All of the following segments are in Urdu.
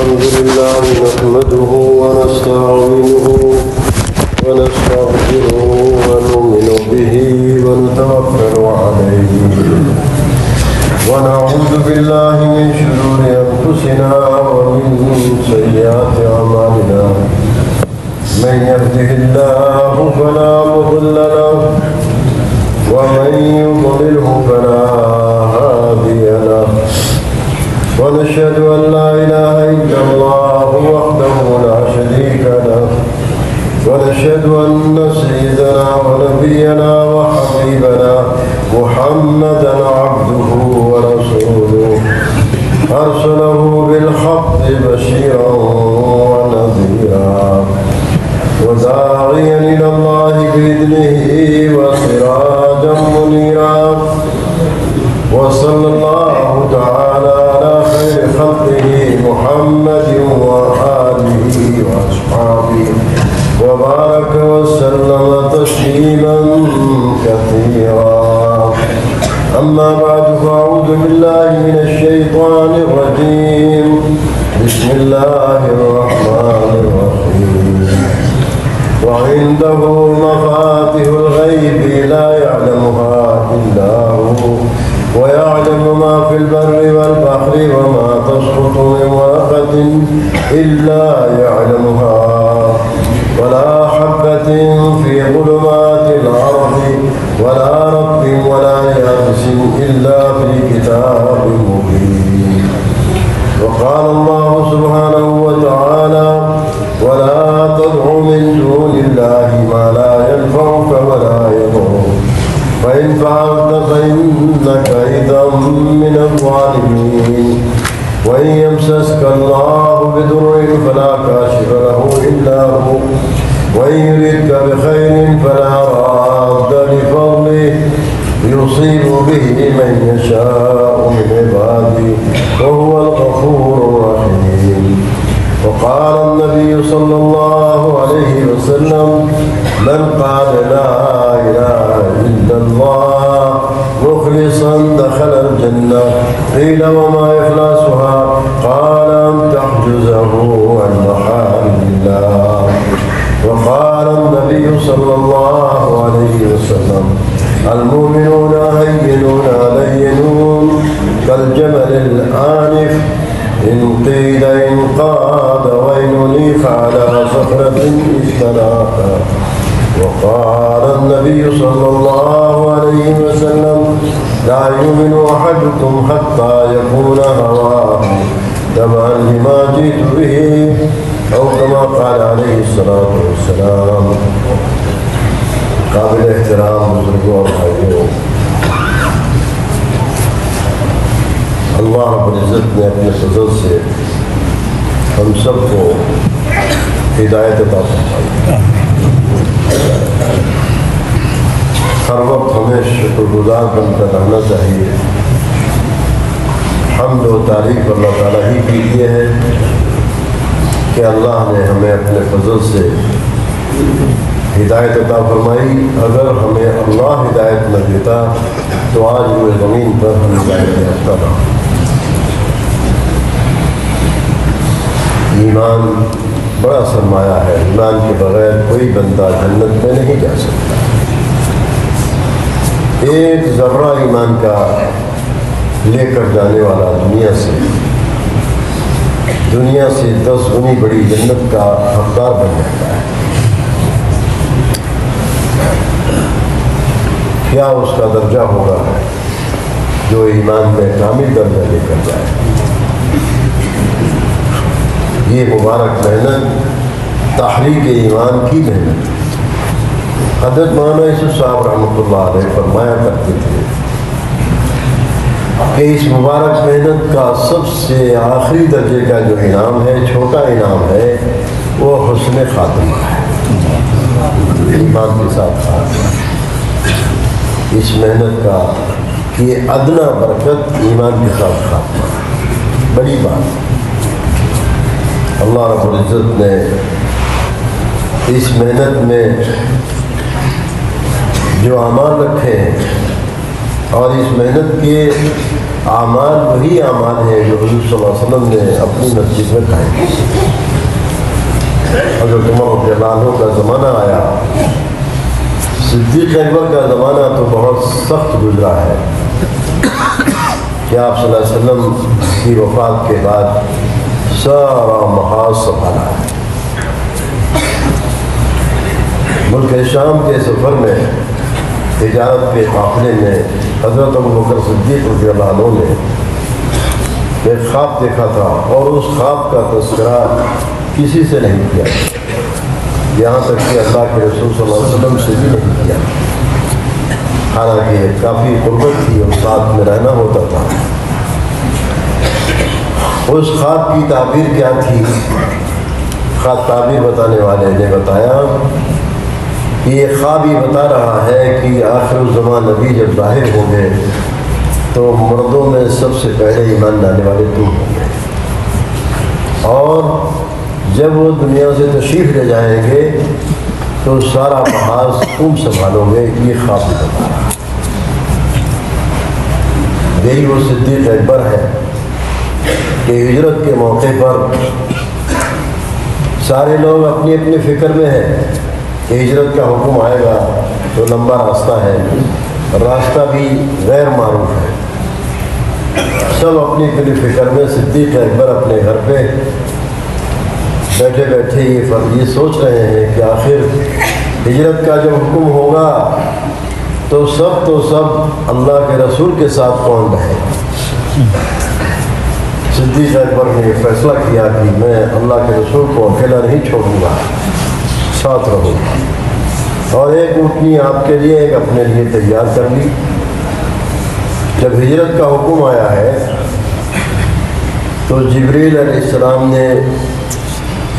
الحمد لله نحمده ونستعينه ونستغفره ونؤمن به ونتوكل عليه ونعوذ بالله من شرور أنفسنا ومن سيئات أعمالنا من يهده الله فلا مضل له ومن يضلله فلا هادي له ونشهد أن لا إله إلا الله وحده لا شريك له ونشهد أن سيدنا ونبينا وحبيبنا محمدا عبده ورسوله أرسله بالحق بشيرا ونذيرا وداعيا إلى الله بإذنه وسراجا منيرا وصلى الله تعالى على خير خلقه محمد وآله وأصحابه وبارك وسلم تسليما كثيرا أما بعد فأعوذ بالله من الشيطان الرجيم بسم الله الرحمن الرحيم وعنده مفاتح الغيب لا يعلمها إلا هو ويعلم ما في البر والبحر وما تسقط من ورقة إلا يعلمها ولا حبة في ظلمات الأرض ولا رطب ولا يابس إلا في كتاب مبين وقال الله سبحانه وتعالى ولا تدع من دون الله ما لا ينفعك ولا يضرك فإن فعلت فإنك إذا من الظالمين وإن يمسسك الله بضر فلا كاشف له إلا هو وإن يردك بخير فلا راد لفضله يصيب به من يشاء من عباده وهو الغفور الرحيم وقال النبي صلى الله عليه وسلم من قال لا إله إلا الله مخلصا دخل الجنة قيل وما إخلاصها قال أن تحجزه عن محارم الله وقال النبي صلى الله عليه وسلم المؤمنون هينون لينون كالجمل الآنف إن قيل انقاد وإن أنيخ على صخرة استراحا وقال النبي صلى الله عليه وسلم لا يؤمن أحدكم حتى يكون هواه تبعا لما جئت به أو كما قال عليه الصلاة والسلام. قابل احترام بزرگوں اور بھائیوں، اللہ رب العزت نے اپنے فضل سے ہم سب کو ہدایت عطا فرمائی. ہر وقت ہمیں شکر گزار بن کر رہنا چاہیے. حمد و تعریف اللہ تعالیٰ ہی کے لیے ہے کہ اللہ نے ہمیں اپنے فضل سے ہدایت عطا فرمائی. اگر ہمیں اللہ ہدایت نہ دیتا تو آج روئے زمین پر ہم ہدایت یافتہ نہ. ایمان بڑا سرمایہ ہے. ایمان کے بغیر کوئی بندہ جنت میں نہیں جا سکتا. ایک ذرہ ایمان کا لے کر جانے والا دنیا سے 10 گنی بڑی جنت کا حقدار بن جاتا ہے. کیا اس کا درجہ ہوگا جو ایمان میں کامل درجہ لے کر جائے. یہ مبارک محنت تحریک ایمان کی محنت. حضرت مولانا یوسف صاحب رحمۃ اللہ علیہ فرمایا کرتے تھے کہ اس مبارک محنت کا سب سے آخری درجے کا جو انعام ہے، چھوٹا انعام ہے، وہ حسن خاتمہ ہے. ایمان کے ساتھ خاتمہ. اس محنت کا یہ ادنا برکت ایمان کے ساتھ خاتمہ بڑی بات. اللہ رب العزت نے اس محنت میں جو اعمال رکھے ہیں اور اس محنت کے اعمال وہی اعمال ہیں جو حضور صلی اللہ علیہ وسلم نے اپنی مسجد میں قائم کیے۔ حضرت عمر رضی اللہ عنہ کا زمانہ آیا، صدیق اکبر کا زمانہ تو بہت سخت گزرا ہے کہ آپ صلی اللہ علیہ وسلم کی وفات کے بعد سارا محاذ سنبھالا ہے۔ ملک شام کے سفر میں تجارت کے قافلے میں حضرت ابوبکر صدیق رضی اللہ عنہ نے ایک خواب دیکھا تھا، اور اس خواب کا تذکرہ کسی سے نہیں کیا، یہاں تک کہ اللہ کے رسول صلی اللہ علیہ وسلم سے بھی نہیں کیا، حالانکہ کافی قربت تھی اور ساتھ میں رہنا ہوتا تھا۔ اس خواب کی تعبیر کیا تھی؟ خواب تعبیر بتانے والے نے بتایا کہ یہ خواب ہی بتا رہا ہے کہ آخر الزمان نبی جب ظاہر ہوں گے تو مردوں میں سب سے پہلے ایمان لانے والے تم ہوں گے، اور جب وہ دنیا سے تشریف لے جائیں گے تو سارا محاذ تم سنبھالو گے۔ یہ خواب ہی بتا رہا ہے، یہی وہ صدیق اکبر ہے کہ ہجرت کے موقع پر سارے لوگ اپنی اپنی فکر میں ہیں کہ ہجرت کا حکم آئے گا تو لمبا راستہ ہے، راستہ بھی غیر معروف ہے، سب اپنی اپنی فکر میں۔ صدیق اکبر اپنے گھر پہ بیٹھے بیٹھے یہ سوچ رہے ہیں کہ آخر ہجرت کا جب حکم ہوگا تو سب اللہ کے رسول کے ساتھ کون رہے گا۔ صدیق اکبر نے یہ فیصلہ کیا کہ میں اللہ کے رسول کو اکیلا نہیں چھوڑوں گا، ساتھ رہوں گا، اور ایک اونٹنی آپ کے لیے ایک اپنے لیے تیار کر لی۔ جب ہجرت کا حکم آیا ہے تو جبریل علیہ السلام نے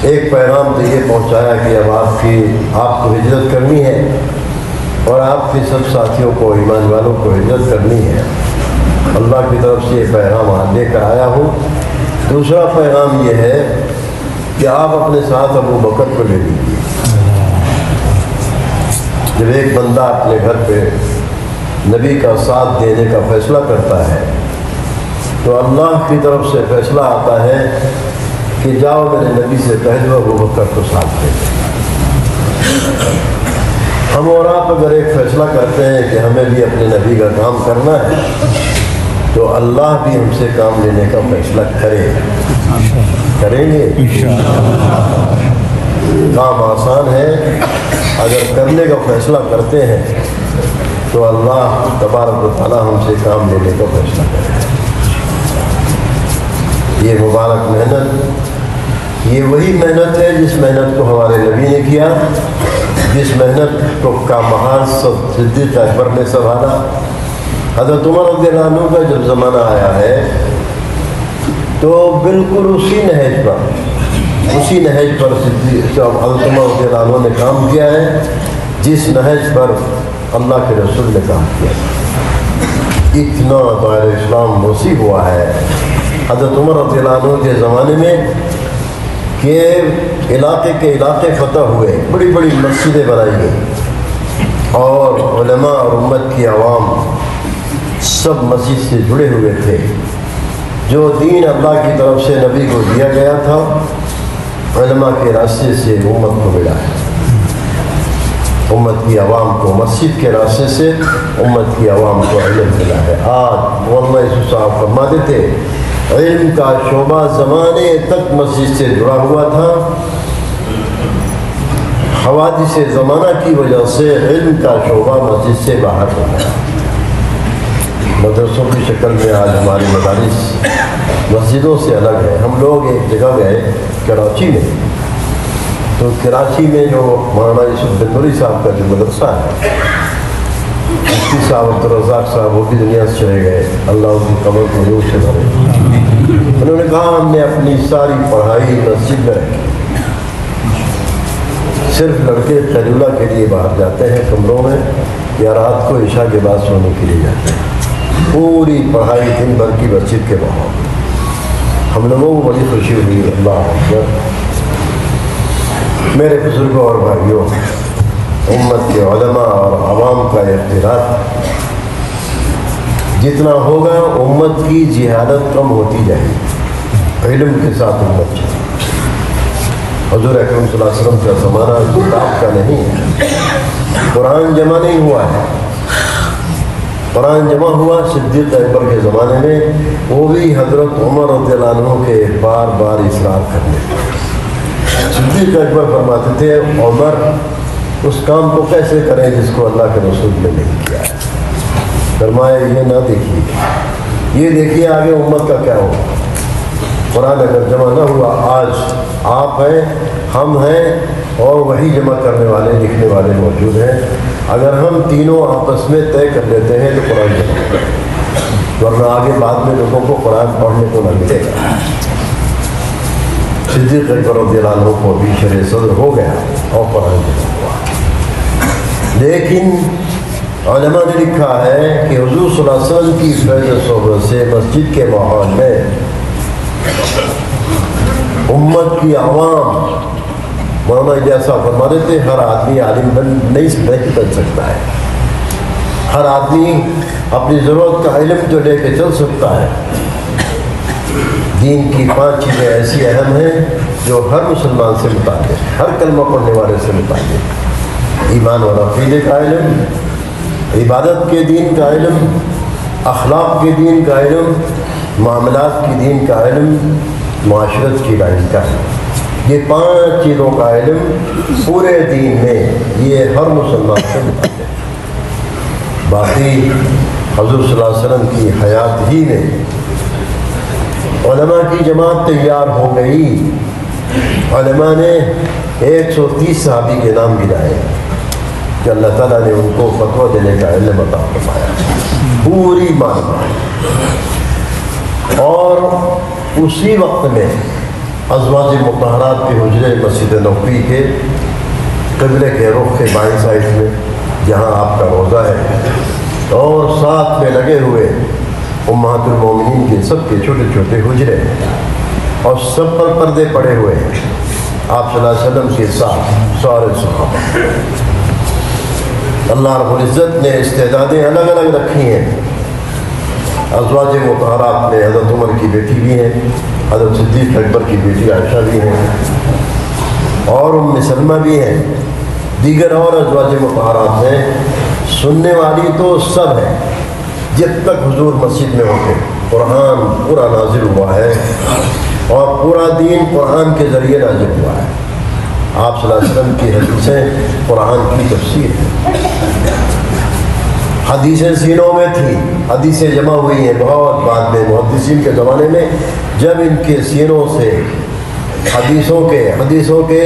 ایک پیغام تو یہ پہنچایا کہ اب آپ کو ہجرت کرنی ہے، اور آپ کے سب ساتھیوں کو، ایمان والوں کو ہجرت کرنی ہے۔ اللہ کی طرف سے یہ پیغام لے کر آیا ہوں۔ دوسرا پیغام یہ ہے کہ آپ اپنے ساتھ ابو بکر کو لے لیجیے۔ جب ایک بندہ اپنے گھر پہ نبی کا ساتھ دینے کا فیصلہ کرتا ہے تو اللہ کی طرف سے فیصلہ آتا ہے کہ جاؤ میرے نبی سے کہہ دو ابو بکر کو ساتھ دے دیں۔ ہم اور آپ اگر ایک فیصلہ کرتے ہیں کہ ہمیں بھی اپنے نبی کا کام کرنا ہے تو اللہ بھی ہم سے کام لینے کا فیصلہ کریں گے۔ کام آسان ہے، اگر کرنے کا فیصلہ کرتے ہیں تو اللہ تبارک و تعالیٰ ہم سے کام لینے کا فیصلہ کرے گا۔ یہ مبارک محنت، یہ وہی محنت ہے جس محنت کو ہمارے نبی نے کیا، جس محنت کو کا محاذ صدیق اکبر نے سنبھالا۔ حضرت عمر رضی اللہ عنہ کا جب زمانہ آیا ہے تو بالکل اسی نہج پر حضرت عمر رضی اللہ عنہ نے کام کیا ہے جس نہج پر اللہ کے رسول نے کام کیا۔ اتنا دائرہ اسلام وسیع ہوا ہے حضرت عمر رضی اللہ عنہ کے زمانے میں کہ علاقے کے علاقے فتح ہوئے، بڑی بڑی مسجدیں بنائی گئیں، اور علماء اور امت کی عوام سب مسجد سے جڑے ہوئے تھے۔ جو دین اللہ کی طرف سے نبی کو دیا گیا تھا علماء کے راستے سے امت کو ملا ہے۔ امت کی عوام کو مسجد کے راستے سے امت کی عوام کو علم ملا ہے۔ آج مولانا یوسف صاحب فرماتے تھے علم کا شعبہ زمانے تک مسجد سے جڑا ہوا تھا، حوادث زمانہ کی وجہ سے علم کا شعبہ مسجد سے باہر ہو گیا۔ مدرسوں کی شکل میں آج ہماری مدارس مسجدوں سے الگ ہے۔ ہم لوگ ایک جگہ گئے کراچی میں، تو کراچی میں جو مولانا یوسف بن نوری صاحب کا جو مدرسہ ہے، مفتی صاحب عبدالرزاق صاحب وہ بھی دنیا سے چلے گئے، اللہ ان کی قبر کو نور سے بھرے۔ انہوں نے کہا ہم نے اپنی ساری پڑھائی مسجد میں رکھی، صرف لڑکے خیرولہ کے لیے باہر جاتے ہیں کمروں میں، یا رات کو عشاء کے بعد سونے کے لیے جاتے ہیں، پوری پڑھائی دن بھر کی مسجد کے باہر۔ ہم لوگوں کو بڑی خوشی ہوئی۔ اللہ اکبر۔ میرے بزرگوں اور بھائیوں، امت کے علماء اور عوام کا اختلاف جتنا ہوگا امت کی جہالت کم ہوتی جائے گی، علم کے ساتھ امت چلے۔ حضور اکرم صلی اللہ علیہ وسلم کا زمانہ کتاب کا نہیں ہے، قرآن جمع نہیں ہوا ہے۔ قرآن جمع ہوا صدیق اکبر کے زمانے میں، وہ بھی حضرت عمر رضی اللہ عنہ کے بار بار اصرار کرنے پر۔ صدیق اکبر فرماتے تھے عمر اس کام کو کیسے کریں جس کو اللہ کے رسول نے نہیں کیا ہے۔ فرمایا یہ نہ دیکھیے، یہ دیکھیے آگے امت کا کیا ہوگا۔ قرآن اگر جمع نہ ہوا، آج آپ ہیں، ہم ہیں، اور وہی جمع کرنے والے لکھنے والے موجود ہیں، اگر ہم تینوں آپس میں طے کر لیتے ہیں تو قرآن جمع ہوگا، ورنہ آگے بعد میں لوگوں کو قرآن پڑھنے کو نہ ملے گا۔ صدیق اکبر رضی اللہ عنہ کو بھی شرع صدر ہو گیا اور قرآن جمع ہوا۔ لیکن علماء نے لکھا ہے کہ حضور صلی اللہ علیہ وسلم کی فیض صحبت سے مسجد کے ماحول میں امت کی عوام، مولانا جیسا فرما دیتے، ہر آدمی عالم نہیں بن سکتا ہے، ہر آدمی اپنی ضرورت کا علم جو لے کے چل سکتا ہے۔ دین کی 5 چیزیں ایسی اہم ہیں جو ہر مسلمان سے متعلق، ہر کلمہ پڑھنے والے سے متعلق: ایمان اور عقیدے کا علم، عبادت کے دین کا علم، اخلاق کے دین کا علم، معاملات کی دین کا علم، معاشرت کی لائن کا علم۔ یہ 5 چیزوں کا علم پورے دین میں، یہ ہر مسلمان سے متعلق ہے۔ باقی حضور صلی اللہ علیہ وسلم کی حیات ہی میں علماء کی جماعت تیار ہو گئی۔ علماء نے 130 صحابی کے نام گرائے کہ اللہ تعالیٰ نے ان کو فتویٰ دینے کا علم عطا فرمایا، پوری معلومات۔ اور اسی وقت میں ازواج مطہرات کے حجرے مسجد نبوی کے قبلے کے رخ کے بائیں سائڈ میں جہاں آپ کا روضہ ہے، اور ساتھ میں لگے ہوئے امہات المومنین کے سب کے چھوٹے چھوٹے حجرے، اور سب پر پردے پڑے ہوئے ہیں آپ صلی اللہ علیہ وسلم کے ساتھ سارے صحابہ۔ اللہ رب العزت نے استعدادیں الگ الگ رکھی ہیں۔ ازواج مطہرات میں حضرت عمر کی بیٹی بھی ہیں، حضرت صدیق اکبر کی بیٹی عائشہ بھی ہیں، اور ام سلمہ بھی ہیں، دیگر اور ازواج مطہرات ہیں۔ سننے والی تو سب ہے، جب تک حضور مسجد میں ہوتے قرآن پورا نازل ہوا ہے، اور پورا دین قرآن کے ذریعے نازل ہوا ہے۔ آپ صلی اللہ علیہ وسلم کی حدیثیں قرآن کی تفسیر ہیں۔ حدیثیں سینوں میں تھیں، حدیثیں جمع ہوئی ہیں بہت بعد میں، محدثین کے زمانے میں، جب ان کے سینوں سے حدیثوں کے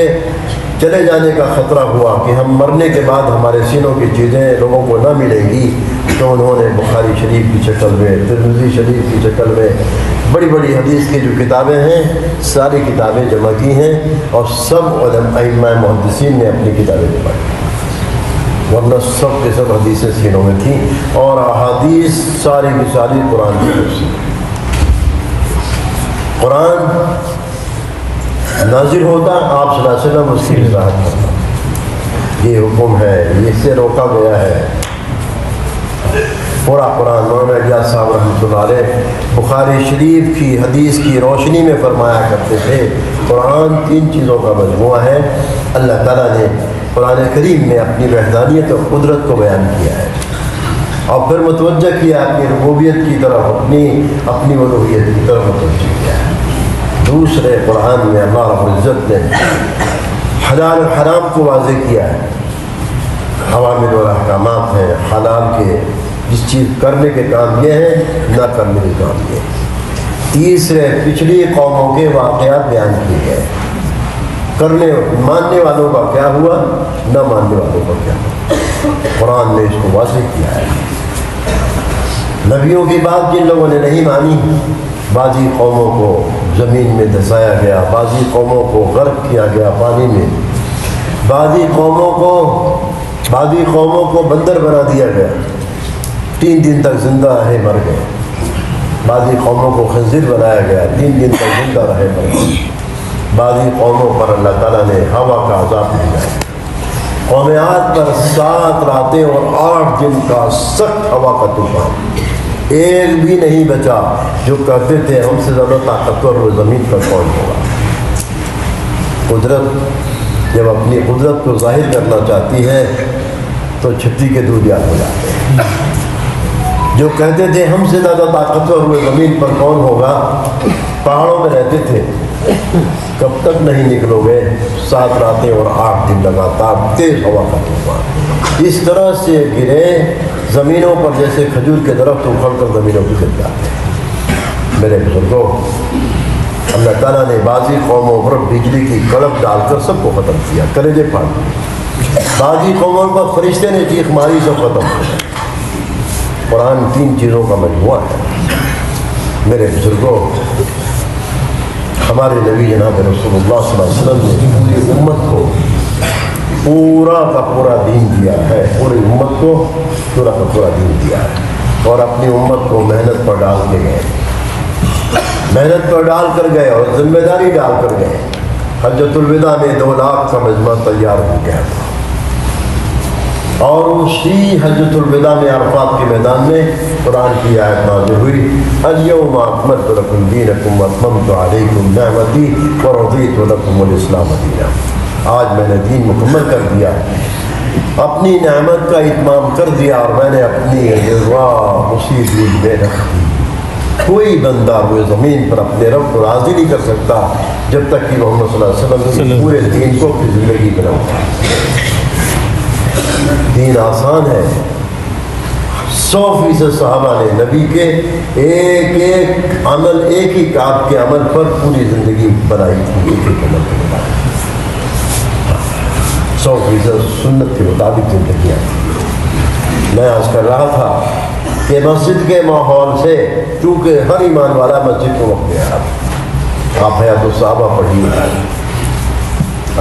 چلے جانے کا خطرہ ہوا کہ ہم مرنے کے بعد ہمارے سینوں کی چیزیں لوگوں کو نہ ملیں گی، تو انہوں نے بخاری شریف کی شکل میں، ترمذی شریف کی شکل میں، بڑی بڑی حدیث کی جو کتابیں ہیں ساری کتابیں جمع کی ہیں، اور سب ائمہ محدثین نے اپنی کتابیں جمع کی، ورنہ سب کے سب حدیثیں سینوں میں تھیں، اور احادیث ساری کی ساری قرآن کی تفسیر۔ قرآن نازل ہوتا، آپ صلی اللہ علیہ وسلم اس کی وضاحت کرتا، یہ حکم ہے، یہ اس سے روکا گیا ہے۔ پورا قرآن مولانا الیاس صاحب رحمۃ اللہ علیہ بخاری شریف کی حدیث کی روشنی میں فرمایا کرتے تھے، قرآن 3 چیزوں کا مجموعہ ہے۔ اللہ تعالیٰ نے قرآن کریم میں اپنی وحدانیت اور قدرت کو بیان کیا ہے، اور پھر متوجہ کیا اپنی ربوبیت کی طرف، اپنی الوہیت کی طرف متوجہ کیا ہے۔ دوسرے قرآن میں اللہ رب العزت نے حلال و حرام کو واضح کیا ہے، اوامر اور احکامات ہیں حلال کے، جس چیز کرنے کے کام یہ ہیں، نہ کرنے کے کام یہ ہیں۔ تیسرے پچھلی قوموں کے واقعات بیان کیے گئے، کرنے ماننے والوں کا کیا ہوا، نہ ماننے والوں کا کیا ہوا، قرآن نے اس کو واضح کیا ہے۔ نبیوں کی بات جن لوگوں نے نہیں مانی، بعضی قوموں کو زمین میں دھسایا گیا، بعضی قوموں کو غرق کیا گیا پانی میں، بعضی قوموں کو بندر بنا دیا گیا، 3 دن تک زندہ رہے مر گئے، بعضی قوموں کو خنزیر بنایا گیا، 3 دن تک زندہ رہے مر گئے، بعضی قوموں پر اللہ تعالیٰ نے ہوا کا عذاب بھیجا، قوم عاد پر 7 راتیں اور 8 دن کا سخت ہوا کا طوفان، ایک بھی نہیں بچا جو کہتے تھے ہم سے زیادہ طاقتور وہ زمین پر کون ہوگا۔ قدرت جب اپنی قدرت کو ظاہر کرنا چاہتی ہے تو چھٹی کے دودھ یاد ہو جاتے ہیں۔ جو کہتے تھے ہم سے زیادہ طاقتور ہوئے زمین پر کون ہوگا، پہاڑوں میں رہتے تھے، کب تک نہیں نکلو گے، 7 راتیں اور 8 دن لگاتار تیز ہوا کا طوفان، اس طرح سے گرے زمینوں پر جیسے کھجور کے درخت اکھڑ کر زمینوں پہ گر جاتے ہیں۔ میرے بزرگوں، اللہ تعالیٰ نے بعضی قوموں پر بجلی کی کڑک ڈال کر سب کو ختم کیا، کلیجے پھاڑ دیے۔ بعضی قوموں پر فرشتے نے چیخ ماری، سب ختم ہو گیا۔ قرآن 3 چیزوں کا مجموعہ ہے۔ میرے بزرگوں، ہمارے نبی جناب رسول اللہ صلی اللہ علیہ وسلم نے پوری امت کو پورا کا پورا دین دیا ہے، پوری امت کو پورا کا پورا دین دیا ہے، اور اپنی امت کو محنت پر ڈال کے گئے، محنت پر ڈال کر گئے اور ذمہ داری ڈال کر گئے۔ حجۃ الوداع میں 2 لاکھ کا مجمع تیار ہو گیا تھا، اور اسی حجۃ الوداع میں عرفات کے میدان میں قرآن کی آیت نازل ہوئی، الیوم اکملت لکم دینکم واتممت علیکم نعمتی ورضیت لکم الاسلام دینا۔ آج میں نے دین مکمل کر دیا، اپنی نعمت کا اتمام کر دیا، اور میں نے اپنی رضا اسی دین میں رکھ دی۔ کوئی بندہ ہوئے زمین پر اپنے رب کو راضی نہیں کر سکتا جب تک کہ محمد صلی اللہ علیہ وسلم نے پورے دین کو اپنی زندگی میں رکھا۔ دین آسان ہے۔ 100% صحابہ نے نبی کے ایک ایک عمل، ایک ہی کام کے عمل پر پوری زندگی بنائی تھی، ایک ایک عمل پر بنائی، 100% سنت کے مطابق زندگیاں۔ میں آج کر رہا تھا کہ مسجد کے ماحول سے، چونکہ ہر ایمان والا مسجد کو وقت دیا، آپ حیات الصحابہ پڑھیے،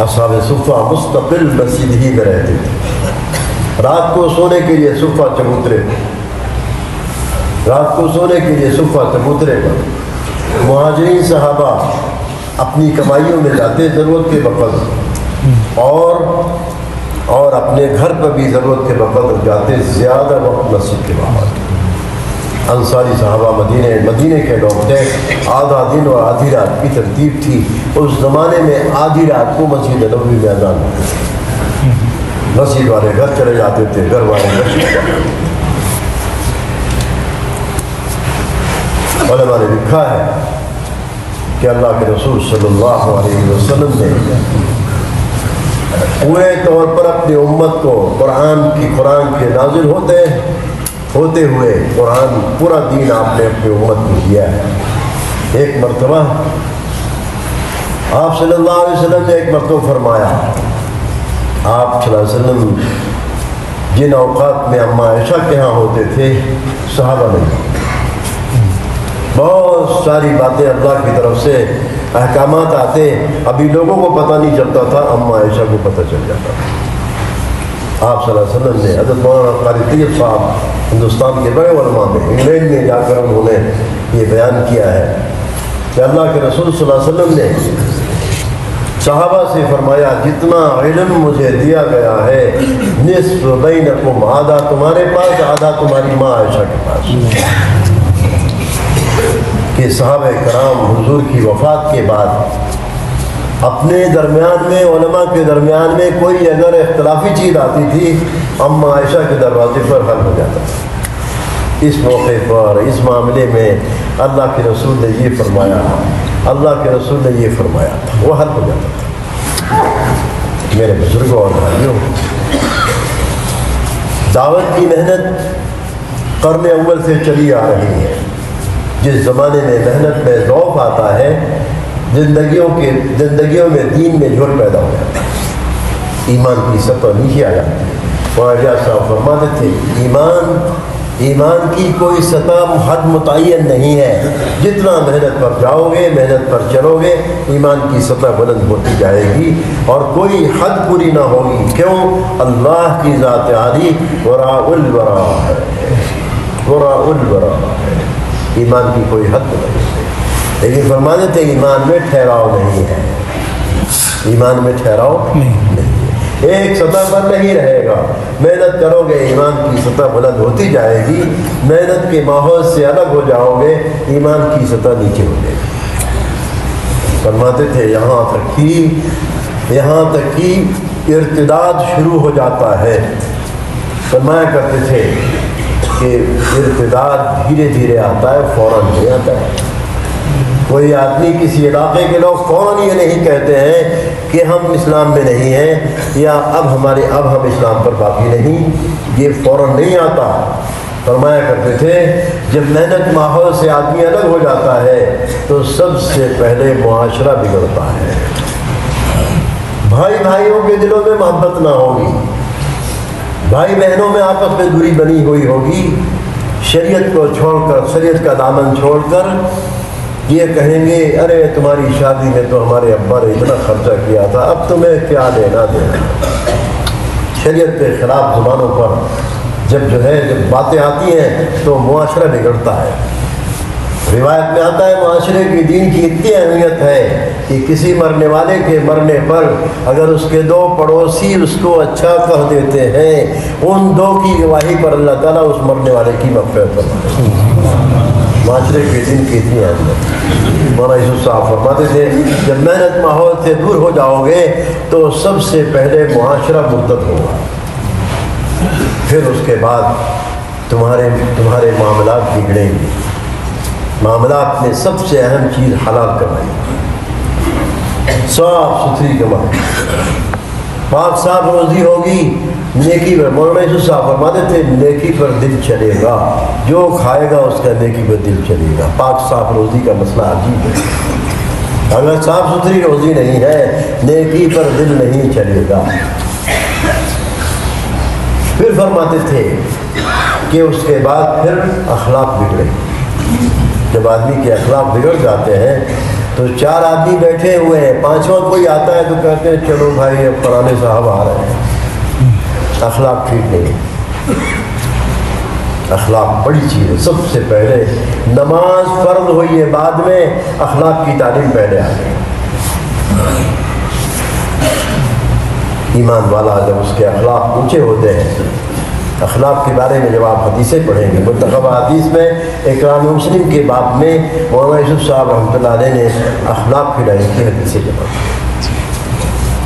اصحاب صفہ مستقل مسجد ہی میں رہتے تھے، رات کو سونے کے لیے صفہ چبوترے، رات کو سونے کے لیے صفہ چبوترے پر مہاجرین صحابہ اپنی کمائیوں میں جاتے ضرورت کے وقت، اور اپنے گھر پر بھی ضرورت کے وقت جاتے، زیادہ وقت مسجد کے باہر۔ انصاری صحابہ مدینے کے لوگ تھے، آدھا دن اور آدھی رات کی ترتیب تھی۔ اس زمانے میں آدھی رات کو مسجد نبوی میں اذان ہوتی تھی، مسجد والے گھر چلے جاتے تھے، گھر والے مسجد جاتے تھے۔ علماء نے لکھا ہے کہ اللہ کے رسول صلی اللہ علیہ وسلم نے پورے طور پر اپنی امت کو قرآن کے نازل ہوتے ہوئے قرآن پورا دین آپ نے اپنی امت کو دیا ہے۔ ایک مرتبہ آپ صلی اللہ علیہ وسلم نے ایک مرتبہ فرمایا، آپ صلی اللہ علیہ وسلم جن اوقات میں اماں عائشہ کے ہاں ہوتے تھے، صحابہ نہیں، بہت ساری باتیں اللہ کی طرف سے احکامات آتے، ابھی لوگوں کو پتہ نہیں چلتا تھا، اماں عائشہ کو پتہ چل جاتا تھا۔ آپ صلی اللہ علیہ وسلم نے حضرت مولانا قاری طیب صاحب ہندوستان کے بڑے علماء میں، انگلینڈ میں جا کر انہوں نے یہ بیان کیا ہے کہ اللہ کے رسول صلی اللہ علیہ وسلم نے صحابہ سے فرمایا، جتنا علم مجھے دیا گیا ہے، نصف بینکم، آدھا تمہارے پاس، آدھا تمہاری ماں عائشہ کے پاس۔ کہ صحابہ کرام حضور کی وفات کے بعد اپنے درمیان میں، علماء کے درمیان میں کوئی اگر اختلافی چیز آتی تھی، اماں عائشہ کے دروازے پر حل ہو جاتا تھا۔ اس موقع پر، اس معاملے میں اللہ کے رسول نے یہ فرمایا، اللہ کے رسول نے یہ فرمایا تھا، وہ حل ہو جاتا تھا۔ میرے بزرگوں اور بھائیوں، دعوت کی محنت قرن اول سے چلی آ رہی ہے۔ جس زمانے میں محنت میں ذوق آتا ہے، زندگیوں میں دین میں جھڑ پیدا ہو جاتا ہے، ایمان کی سطح نیچے آ جاتی ہے۔ مولانا صاحب فرماتے تھے، ایمان کی کوئی سطح حد متعین نہیں ہے، جتنا محنت پر جاؤ گے، محنت پر چلو گے، ایمان کی سطح بلند ہوتی جائے گی، اور کوئی حد پوری نہ ہوگی۔ کیوں؟ اللہ کی ذات عالی وراء الورا ہے، وراء الورا ہے، ایمان کی کوئی حد نہیں ہے۔ لیکن فرماتے تھے ایمان میں ٹھہراؤ نہیں ہے، ایمان میں ٹھہراؤ نہیں ہے۔ ایک سطح پر نہیں رہے گا. محنت کرو گے ایمان کی سطح بلند ہوتی جائے گی. محنت کے ماحول سے الگ ہو جاؤ گے ایمان کی سطح نیچے ہو جائے گی. فرماتے تھے یہاں تک کہ ارتداد شروع ہو جاتا ہے. فرمایا کرتے تھے کہ ارتداد دھیرے دھیرے آتا ہے، فوراً نہیں آتا ہے. کوئی آدمی کسی علاقے کے لوگ فوراً یہ نہیں کہتے ہیں کہ ہم اسلام میں نہیں ہیں یا اب ہم اسلام پر باقی نہیں. یہ فوراً نہیں آتا. فرمایا کرتے تھے جب محنت ماحول سے آدمی الگ ہو جاتا ہے تو سب سے پہلے معاشرہ بگڑتا ہے. بھائی بھائیوں کے دلوں میں محبت نہ ہوگی، بھائی بہنوں میں آپس میں دوری بنی ہوئی ہوگی. شریعت کو چھوڑ کر، شریعت کا دامن چھوڑ کر یہ کہیں گے ارے تمہاری شادی میں تو ہمارے ابا نے اتنا خرچہ کیا تھا، اب تمہیں کیا دینا. شریعت کے خلاف زبانوں پر جب باتیں آتی ہیں تو معاشرہ بگڑتا ہے. روایت میں آتا ہے معاشرے کی دین کی اتنی اہمیت ہے کہ کسی مرنے والے کے مرنے پر اگر اس کے دو پڑوسی اس کو اچھا کہہ دیتے ہیں، ان دو کی گواہی پر اللہ تعالیٰ اس مرنے والے کی مغفرت کرتا ہے. معاشرے کے دین کی اتنی اہمیت. مولانا یوسف صاحب فرماتے تھے جب محنت ماحول سے دور ہو جاؤ گے تو سب سے پہلے معاشرہ مرتد ہوگا، پھر اس کے بعد تمہارے معاملات بگڑیں گے. معاملات میں سب سے اہم چیز حلال کمائی، صاف ستھری کمائی، پاک صاف روزی ہوگی. نیکی پر مولانا یوسف صاحب فرماتے تھے نیکی پر دل چلے گا، جو کھائے گا اس کا نیکی پر دل چلے گا. پاک صاف روزی کا مسئلہ عجیب ہے. اگر صاف ستھری روزی نہیں ہے نیکی پر دل نہیں چلے گا. پھر فرماتے تھے کہ اس کے بعد پھر اخلاق بگڑے. جب آدمی کے اخلاق بگڑ جاتے ہیں تو چار آدمی بیٹھے ہوئے ہیں، پانچواں کوئی آتا ہے تو کہتے ہیں چلو بھائی اب فلانے صاحب آ رہے ہیں. اخلاق ٹھیک نہیں. اخلاق بڑی چیز ہے. سب سے پہلے نماز فرض ہوئی ہے، بعد میں اخلاق کی تعلیم پہلے آ گئی. ایمان والا جب اس کے اخلاق اونچے ہوتے ہیں، اخلاق کے بارے میں جب آپ حدیثیں پڑھیں گے، منتخب حدیث میں اقرام مسلم کے باب میں مولانا یوسف صاحب رحمۃ اللہ علیہ نے اخلاق کی حدیثیں جمع کی.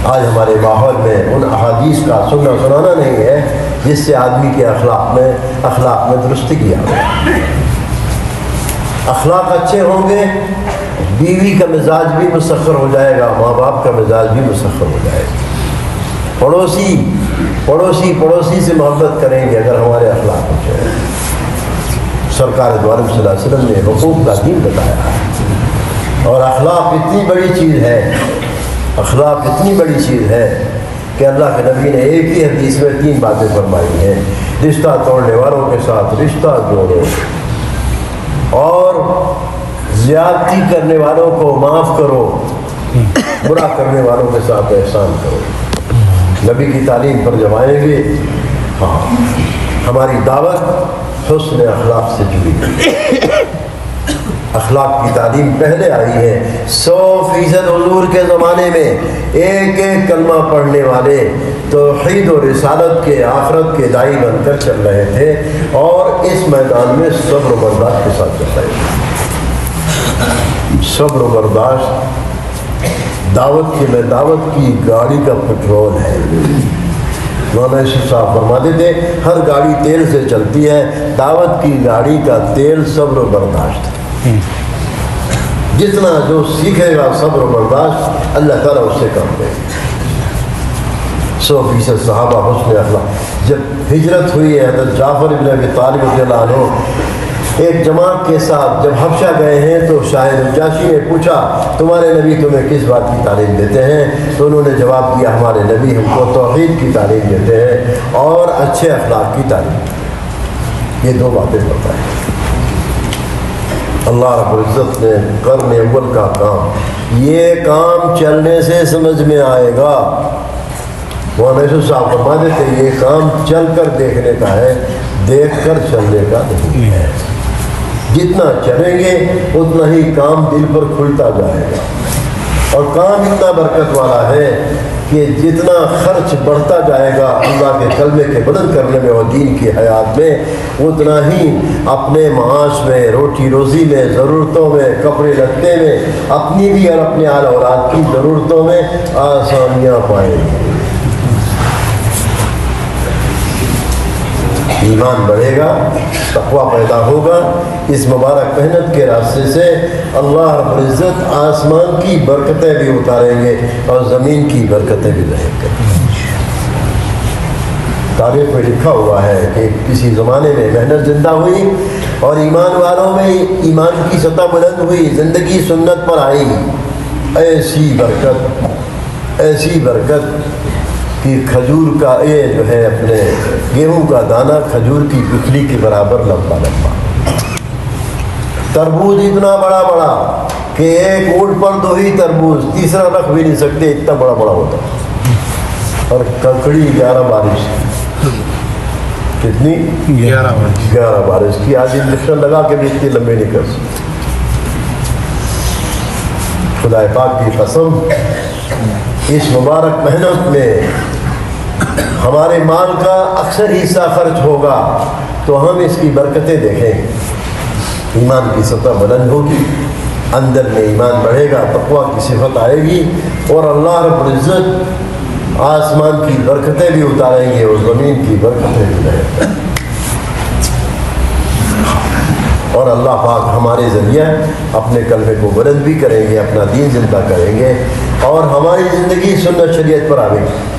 آج ہمارے ماحول میں ان احادیث کا سننا سنانا نہیں ہے جس سے آدمی کے اخلاق میں درستی کیا. اخلاق اچھے ہوں گے بیوی کا مزاج بھی مسخر ہو جائے گا، ماں باپ کا مزاج بھی مسخر ہو جائے گا. پڑوسی سے محبت کریں گے اگر ہمارے اخلاق اچھے ہیں. سرکار دو عالم صلی اللہ علیہ وسلم نے حقوق کا دین بتایا ہے. اور اخلاق اتنی بڑی چیز ہے کہ اللہ کے نبی نے ایک ہی حدیث میں 3 باتیں فرمائی ہیں. رشتہ توڑنے والوں کے ساتھ رشتہ جوڑو، اور زیادتی کرنے والوں کو معاف کرو، برا کرنے والوں کے ساتھ احسان کرو. نبی کی تعلیم پر جب آئیں گے، ہماری دعوت حسن اخلاق سے جڑی ہے. اخلاق کی تعلیم پہلے آئی ہے. 100% حضور کے زمانے میں ایک کلمہ پڑھنے والے توحید و رسالت کے آخرت کے داعی بن کر چل رہے تھے، اور اس میدان میں صبر و برداشت کے ساتھ چل رہے تھے. صبر و برداشت دعوت کی گاڑی کا پٹرول ہے. مولانا یوسف صاحب فرماتے تھے ہر گاڑی تیل سے چلتی ہے، دعوت کی گاڑی کا تیل صبر و برداشت ہے. جتنا جو سیکھے گا صبر و برداشت، اللہ تعالیٰ اس سے کم دے. 100% صحابہ حسن اخلاق. جب ہجرت ہوئی ہے حضرت جعفر بن ابی طالب رضی اللہ عنہ ایک جماعت کے ساتھ جب حبشہ گئے ہیں تو شاہ نجاشی نے پوچھا تمہارے نبی تمہیں کس بات کی تعلیم دیتے ہیں؟ تو انہوں نے جواب دیا ہمارے نبی ہم کو توحید کی تعلیم دیتے ہیں اور اچھے اخلاق کی تعلیم. یہ 2 باتیں بتائیں. اللہ رب العزت نے قرن اول کا کام، یہ کام چلنے سے سمجھ میں آئے گا. مولانا یوسف صاحب فرماتے تھے یہ کام چل کر دیکھنے کا ہے، دیکھ کر چلنے کا نہیں ہے. جتنا چلیں گے اتنا ہی کام دل پر کھلتا جائے گا. اور کام اتنا برکت والا ہے کہ جتنا خرچ بڑھتا جائے گا اللہ کے کلمے کے بلند کرنے میں اور دین کی حیات میں، اتنا ہی اپنے معاش میں، روٹی روزی میں، ضرورتوں میں، کپڑے لتے میں، اپنی بھی اور اپنے آل اولاد کی ضرورتوں میں آسانیاں پائیں گے۔ ایمان بڑھے گا، تقویٰ پیدا ہوگا، اس مبارک محنت کے راستے سے اللہ رب العزت آسمان کی برکتیں بھی اتاریں گے اور زمین کی برکتیں بھی رہیں گے۔ تاریخ میں لکھا ہوا ہے کہ کسی زمانے میں محنت زندہ ہوئی اور ایمان والوں میں ایمان کی سطح بلند ہوئی، زندگی سنت پر آئی، ایسی برکت کہ کھجور کا یہ جو ہے اپنے گیہوں کا دانہ کھجور کی گٹھلی کے برابر لمبا لمبا، تربوز اتنا بڑا بڑا کہ ایک اونٹ پر 2 ہی تربوز، تیسرا رکھ بھی نہیں سکتے، اتنا بڑا بڑا ہوتا، اور ککڑی 11 بارش، کتنی 11 بارش کی، آج انجیکشن لگا کے بھی اتنے لمبے نہیں کر سکتے۔ خدا پاک کی قسم، اس مبارک محنت میں ہمارے مال کا اکثر حصہ خرچ ہوگا تو ہم اس کی برکتیں دیکھیں، ایمان کی سطح بلند ہوگی، اندر میں ایمان بڑھے گا، تقویٰ کی صفت آئے گی، اور اللہ رب العزت آسمان کی برکتیں بھی اتاریں گے اور زمین کی برکتیں بھی رہیں گے، اور اللہ پاک ہمارے ذریعے اپنے کلمے کو بلند بھی کریں گے، اپنا دین زندہ کریں گے، اور ہماری زندگی سنت شریعت پر آئے گی۔